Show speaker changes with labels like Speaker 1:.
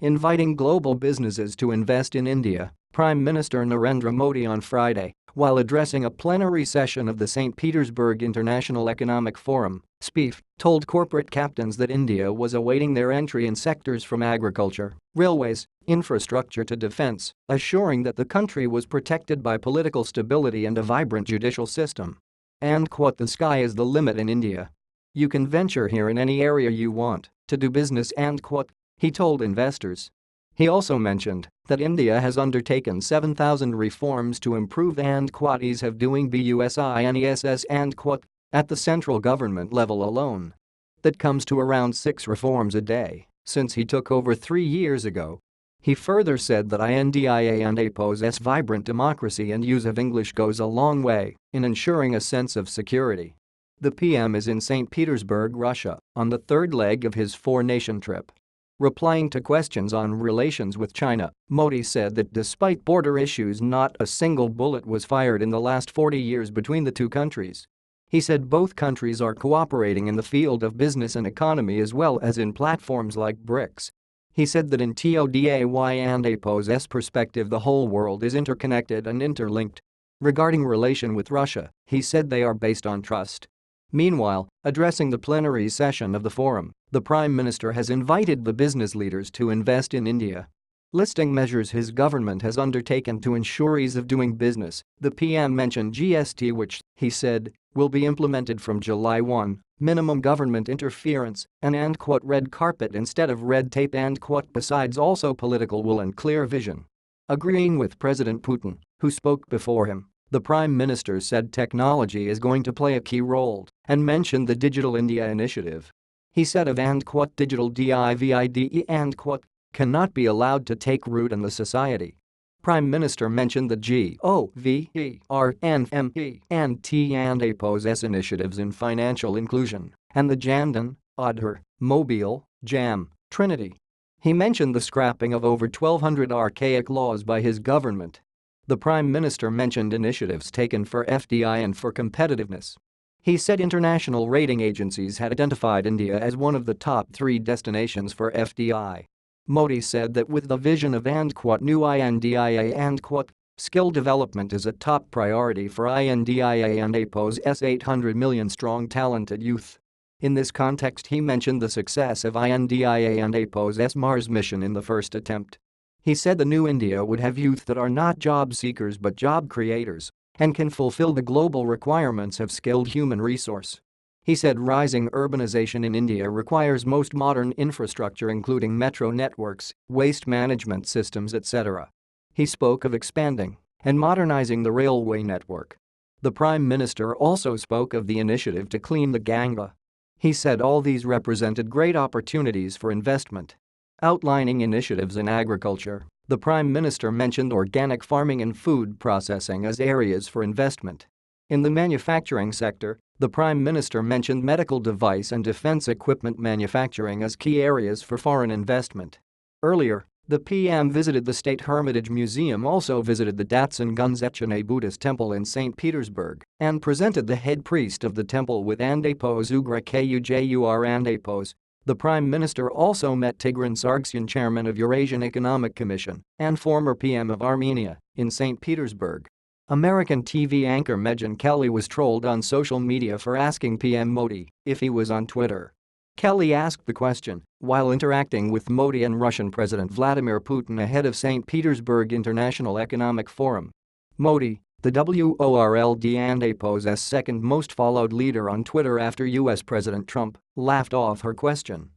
Speaker 1: inviting global businesses to invest in India. Prime Minister Narendra Modi on Friday, while addressing a plenary session of the St. Petersburg International Economic Forum, (SPIEF), told corporate captains that India was awaiting their entry in sectors from agriculture, railways, infrastructure to defense, assuring that the country was protected by political stability and a vibrant judicial system. And "The sky is the limit in India. You can venture here in any area you want to do business," he told investors. He also mentioned that India has undertaken 7,000 reforms to improve ease of doing business at the central government level alone. That comes to around 6 reforms a day since he took over 3 years ago. He further said that India's vibrant democracy and use of English goes a long way in ensuring a sense of security. The PM is in St. Petersburg, Russia, on the third leg of his 4-nation trip. Replying to questions on relations with China, Modi said that despite border issues, not a single bullet was fired in the last 40 years between the two countries. He said both countries are cooperating in the field of business and economy as well as in platforms like BRICS. He said that in TODAY's perspective the whole world is interconnected and interlinked. Regarding relation with Russia, he said they are based on trust. Meanwhile, addressing the plenary session of the forum, the Prime Minister has invited the business leaders to invest in India. Listing measures his government has undertaken to ensure ease of doing business, the PM mentioned GST, which, he said, will be implemented from July 1, minimum government interference, and red carpet instead of red tape, besides also political will and clear vision. Agreeing with President Putin, who spoke before him, the Prime Minister said technology is going to play a key role and mentioned the Digital India initiative. He said of digital divide cannot be allowed to take root in the society. Prime Minister mentioned the GOVERNMENT's initiatives in financial inclusion and the Jan Dhan, Aadhaar, Mobile, JAM, Trinity. He mentioned the scrapping of over 1,200 archaic laws by his government. The Prime Minister mentioned initiatives taken for FDI and for competitiveness. He said international rating agencies had identified India as one of the top 3 destinations for FDI. Modi said that with the vision of new India skill development is a top priority for India's 800 million strong talented youth. In this context, he mentioned the success of India's Mars mission in the first attempt. He said the new India would have youth that are not job seekers but job creators and can fulfill the global requirements of skilled human resource. He said rising urbanization in India requires most modern infrastructure including metro networks, waste management systems, etc. He spoke of expanding and modernizing the railway network. The Prime Minister also spoke of the initiative to clean the Ganga. He said all these represented great opportunities for investment. Outlining initiatives in agriculture, the Prime Minister mentioned organic farming and food processing as areas for investment. In the manufacturing sector, the Prime Minister mentioned medical device and defense equipment manufacturing as key areas for foreign investment. Earlier, the PM visited the State Hermitage Museum, also visited the Datsun Gunzechane Buddhist temple in St. Petersburg, and presented the head priest of the temple with Andapos Ugra Kujur Andapos. The Prime Minister also met Tigran Sargsyan, chairman of Eurasian Economic Commission and former PM of Armenia, in St. Petersburg. American TV anchor Megyn Kelly was trolled on social media for asking PM Modi if he was on Twitter. Kelly asked the question while interacting with Modi and Russian President Vladimir Putin ahead of St. Petersburg International Economic Forum. Modi, the WORLD Andapos' second most followed leader on Twitter after US President Trump, laughed off her question.